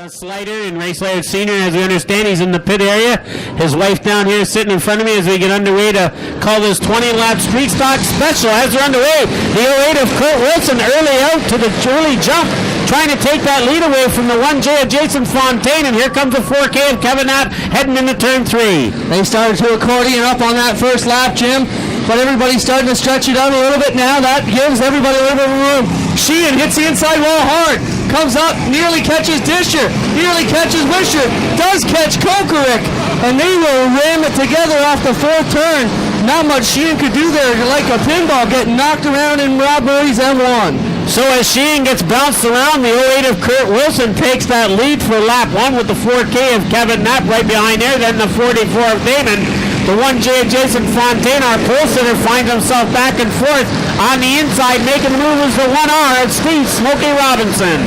Slider and Ray Slider Sr., as we understand, he's in the pit area. His wife down here sitting in front of me as we get underway to call this 20-lap street stock special. As we're underway, the 08 of Kurt Wilson early out to the early jump, trying to take that lead away from the 1J of Jason Fontaine, and here comes the 4K of Kevin Knapp heading into turn 3. They started to accordion up on that first lap, Jim, but everybody's starting to stretch it out a little bit now. That gives everybody a little bit of room. Sheehan hits the inside wall hard, comes up, nearly catches Disher, nearly catches Wisher, does catch Kokorick, and they will ram it together off the fourth turn. Not much Sheehan could do there, like a pinball getting knocked around in Rob Murray's M1. So as Sheehan gets bounced around, the 08 of Kurt Wilson takes that lead for lap 1 with the 4K of Kevin Knapp right behind there, then the 44 of Dayman. The 1J of Jason Fontaine, our pole sitter, finds himself back and forth on the inside, making the move as the 1R of Steve Smokey Robinson.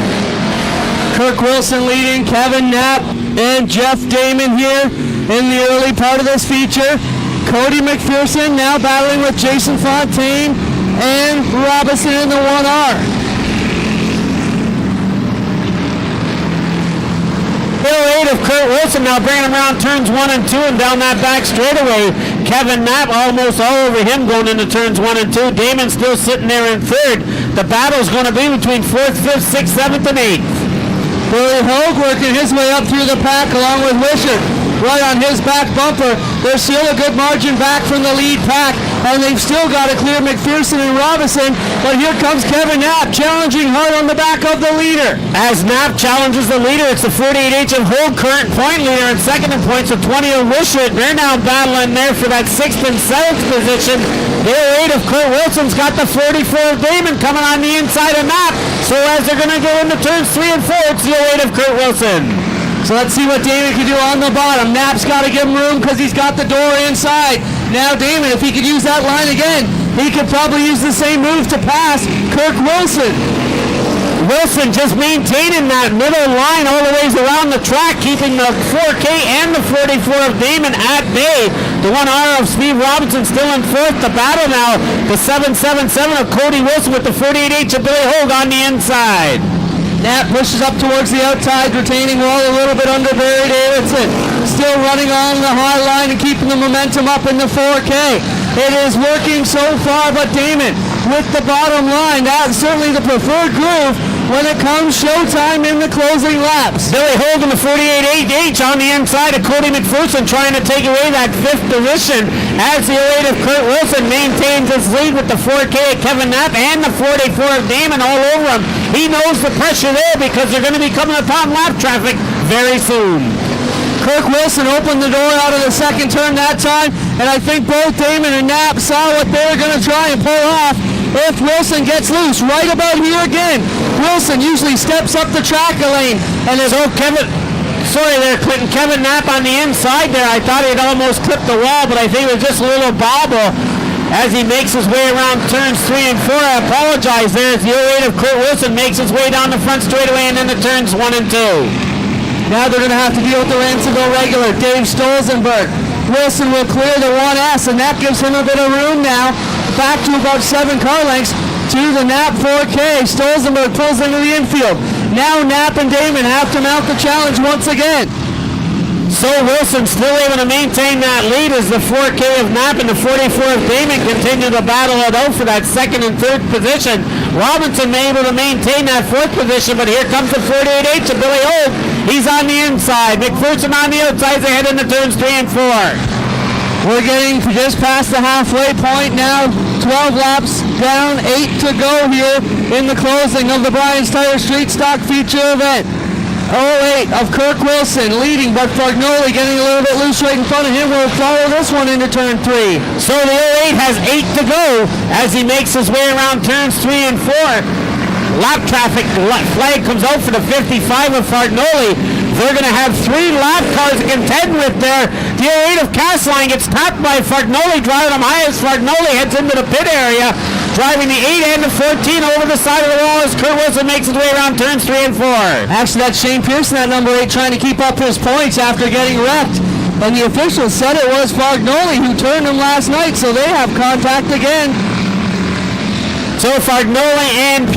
Kirk Wilson leading, Kevin Knapp and Jeff Dayman here in the early part of this feature. Cody McPherson now battling with Jason Fontaine and Robinson in the 1R. The 08 of Kurt Wilson now bringing him around turns 1 and 2 and down that back straightaway. Kevin Knapp almost all over him going into turns 1 and 2. Dayman still sitting there in third. The battle's going to be between 4th, 5th, 6th, 7th, and 8th. Billy Hogue working his way up through the pack along with Wisher. Right on his back bumper. There's still a good margin back from the lead pack, and they've still got to clear McPherson and Robinson, but here comes Kevin Knapp challenging hard on the back of the leader. As Knapp challenges the leader, it's the 48H of Hogue, current point leader, and second in points with 20 of Wishart. They're now battling there for that 6th and 7th position. The 08 of Kurt Wilson's got the 44 of Dayman coming on the inside of Knapp, so as they're going to go into turns 3 and 4, it's the 08 of Kurt Wilson. So let's see what Dayman can do on the bottom. Knapp's got to give him room because he's got the door inside. Now Dayman, if he could use that line again, he could probably use the same move to pass Kirk Wilson. Wilson just maintaining that middle line all the ways around the track, keeping the 4K and the 44 of Dayman at bay. The 1R of Steve Robinson still in fourth. The battle now, the 777 of Cody Wilson with the 48H of Billy Hogue on the inside. Knapp pushes up towards the outside, retaining wall a little bit under Barry Davidson. Still running on the high line and keeping the momentum up in the 4K. It is working so far, but Dayman with the bottom line. That's certainly the preferred groove when it comes showtime in the closing laps. Billy Hogue in the 48H on the inside of Cody McPherson, trying to take away that 5th position as the 08 of Kurt Wilson maintains his lead with the 4K of Kevin Knapp and the 44 of Dayman all over him. He knows the pressure there because they're going to be coming upon lap traffic very soon. Kirk Wilson opened the door out of the second turn that time, and I think both Dayman and Knapp saw what they were going to try and pull off if Wilson gets loose. Right about here again, Wilson usually steps up the track lane, and there's Kevin Knapp on the inside there. I thought he'd almost clipped the wall, but I think it was just a little bobble as he makes his way around turns 3 and 4. I apologize there as the 08 of Kurt Wilson makes his way down the front straightaway and into turns 1 and 2. Now they're going to have to deal with the Ransomville regular, Dave Stolzenberg. Wilson will clear the 1S, and that gives him a bit of room now, back to about 7 car lengths to the Knapp 4K. Stolzenberg pulls into the infield. Now Knapp and Dayman have to mount the challenge once again. So Wilson still able to maintain that lead as the 4K of Knapp and the 44 of Dayman continue to battle it out for that 2nd and 3rd position. Robinson may able to maintain that 4th position, but here comes the 48H of Billy Hogue. He's on the inside. McPherson on the outside. They head into turns 3 and 4. We're getting just past the halfway point now. 12 laps down, 8 to go here in the closing of the Brian's Tire Street Stock feature event. 08 of Kirk Wilson leading, but Fargnoli getting a little bit loose right in front of him. Will follow this one into turn 3. So the 08 has 8 to go as he makes his way around turns 3 and 4. Lap traffic flag comes out for the 55 of Fargnoli. They're going to have 3 lap cars to contend with there. The 08 of Castline gets tapped by Fargnoli, driving him high as Fargnoli heads into the pit area, driving the 8 and the 14 over the side of the wall as Kurt Wilson makes his way around turns 3 and 4. Actually, that's Shane Pearson, that number 8, trying to keep up his points after getting wrecked. And the officials said it was Fargnoli who turned him last night, so they have contact again. Joe Fargnoli and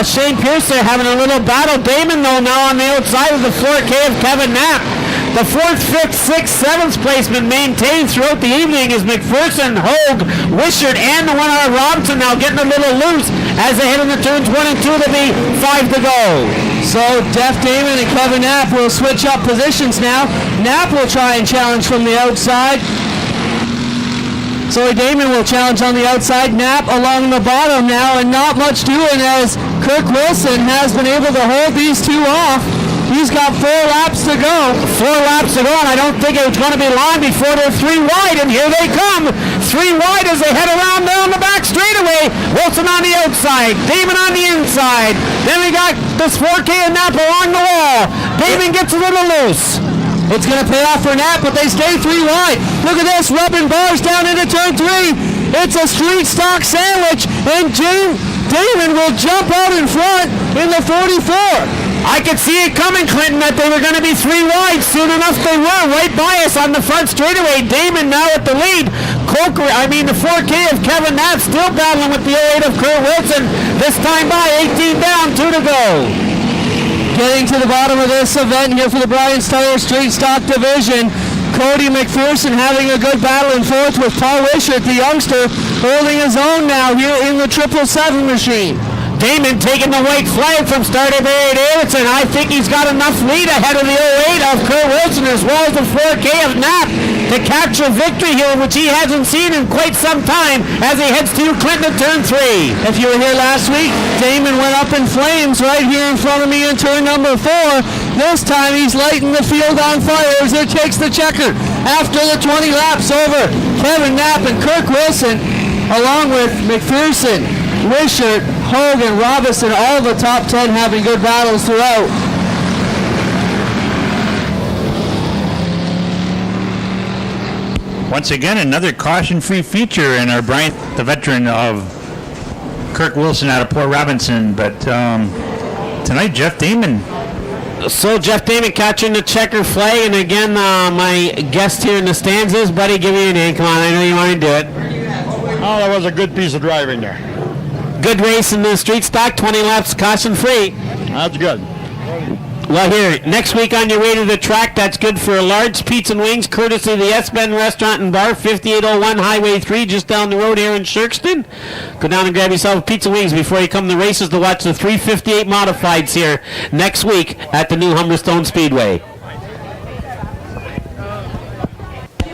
Shane Pierce are having a little battle. Dayman, though, now on the outside of the 4K of Kevin Knapp. The 4th, 5th, 6th, 7th placement maintained throughout the evening is McPherson, Hogue, Wishart, and the 1R Robinson now getting a little loose as they head into turns 1 and 2. There'll be 5 to go. So Jeff Dayman and Kevin Knapp will switch up positions now. Knapp will try and challenge from the outside. So Dayman will challenge on the outside. Knapp along the bottom now, and not much doing as Kirk Wilson has been able to hold these two off. He's got 4 laps to go. 4 laps to go, and I don't think it's going to be long before they're 3 wide, and here they come. 3 wide as they head around down the back straightaway. Wilson on the outside, Dayman on the inside. Then we got this 4K and Knapp along the wall. Dayman gets a little loose. It's going to pay off for Knapp, but they stay 3 wide. Look at this, rubbing bars down into turn 3. It's a street stock sandwich, and Dayman will jump out in front in the 44. I could see it coming, Clinton, that they were going to be 3 wide. Soon enough they were, right by us on the front straightaway. Dayman now at the lead. The 4K of Kevin Knapp still battling with the 08 of Kurt Wilson. This time by 18 down, 2 to go. Getting to the bottom of this event here for the Brian Steyer Street Stock Division. Cody McPherson having a good battle in fourth with Paul Wishart, the youngster, holding his own now here in the 777 machine. Dayman taking the white flag from starter Barry Davidson. I think he's got enough lead ahead of the 08 of Kurt Wilson as well as the 4K of Knapp to capture victory here, which he hasn't seen in quite some time as he heads to Clinton at turn 3. If you were here last week, Dayman went up in flames right here in front of me in turn number 4. This time he's lighting the field on fire as it takes the checker after the 20 laps over. Kevin Knapp and Kirk Wilson, along with McPherson, Wishart, Hogan, Robinson, all the top 10 having good battles throughout. Once again, another caution-free feature in our Bryant, the veteran of Kirk Wilson out of Port Robinson. But tonight, Jeff Dayman. So Jeff Dayman catching the checker flag, and again, my guest here in the stands is, buddy, give me your name. Come on, I know you want to do it. Oh, that was a good piece of driving there. Good race in the street stock, 20 laps caution-free. That's good. Well, here, next week on your way to the track, that's good for a large pizza and wings, courtesy of the S-Ben Restaurant and Bar, 5801 Highway 3, just down the road here in Shirkston. Go down and grab yourself a pizza and wings before you come to the races to watch the 358 Modifieds here next week at the new Humberstone Speedway.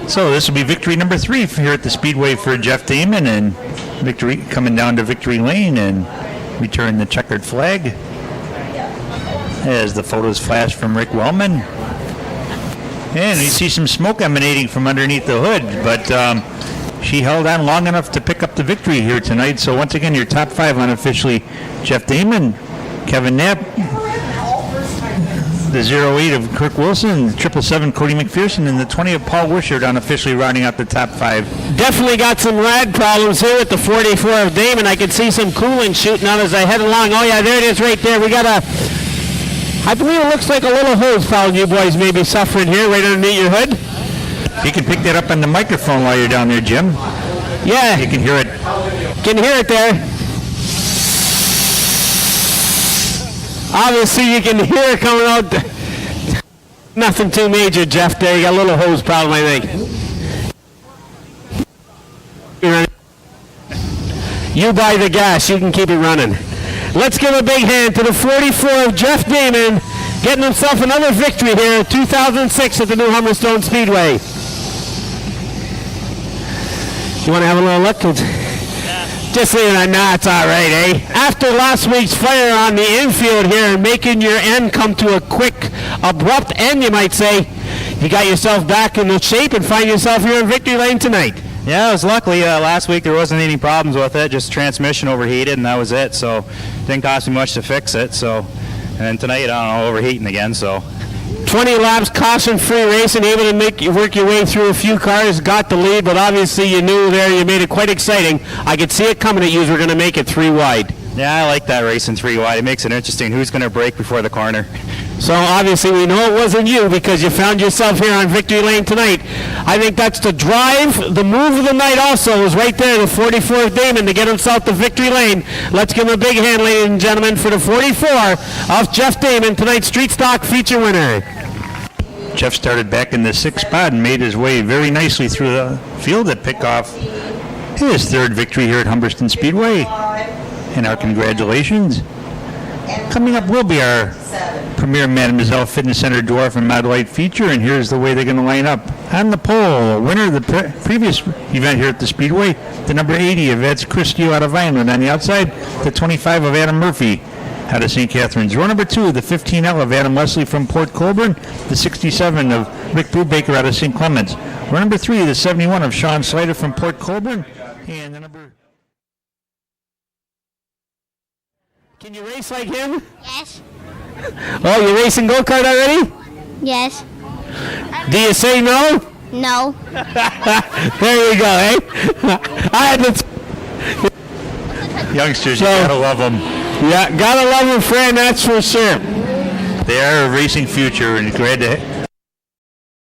So this will be victory number 3 here at the Speedway for Jeff Dayman, and victory coming down to victory lane and return the checkered flag as the photos flash from Rick Wellman. And you see some smoke emanating from underneath the hood, but she held on long enough to pick up the victory here tonight. So once again, your top 5 unofficially: Jeff Dayman, Kevin Knapp, the 08 of Kirk Wilson, the 777 Cody McPherson, and the 20 of Paul Wishart unofficially rounding out the top 5. Definitely got some rad problems here with the 44 of Dayman. I can see some coolant shooting out as I head along. Oh yeah, there it is right there. We got I believe it looks like a little hose foul you boys may be suffering here right underneath your hood. You can pick that up on the microphone while you're down there, Jim. Yeah. You can hear it. Can hear it there. Obviously you can hear it coming out. Nothing too major, Jeff, there. You got a little hose problem, I think. You buy the gas, you can keep it running. Let's give a big hand to the 44 of Jeff Dayman, getting himself another victory here in 2006 at the new Humberstone Speedway. You want to have a little look? Just saying, nah, it's all right, eh? After last week's fire on the infield here and making your end come to a quick, abrupt end, you might say, you got yourself back in the shape and find yourself here in victory lane tonight. Yeah, it was luckily last week there wasn't any problems with it, just transmission overheated and that was it, so didn't cost me much to fix it. So, and then tonight, I don't know, overheating again, so. 20 laps, caution-free racing, able to make you work your way through a few cars, got the lead, but obviously you knew there, you made it quite exciting. I could see it coming at you as we're going to make it 3 wide. Yeah, I like that racing 3 wide. It makes it interesting who's going to break before the corner. So obviously we know it wasn't you because you found yourself here on victory lane tonight. I think that's the drive. The move of the night also was right there, the 44 of Dayman to get himself to victory lane. Let's give him a big hand, ladies and gentlemen, for the 44 of Jeff Dayman, tonight's Street Stock feature winner. Jeff started back in the 6th spot and made his way very nicely through the field to pick off his 3rd victory here at Humberstone Speedway. And our congratulations. Coming up will be our premier Mademoiselle Fitness Center Dwarf and Mod Light feature, and here's the way they're going to line up. On the pole, a winner of the previous event here at the Speedway, the number 80 of Ed Christio out of Vineland. On the outside, the 25 of Adam Murphy out of St. Catharines. Row number 2, the 15L of Adam Leslie from Port Colborne, the 67 of Rick Brubaker out of St. Clements. Row number 3, the 71 of Sean Slater from Port Colborne, and the number... Can you race like him? Yes. Oh, you're racing go-kart already? Yes. Do you say no? No. There you go, eh? I had to... Youngsters, So- you gotta love them. Yeah, gotta love him, friend, that's for sure. They are a racing future, and glad to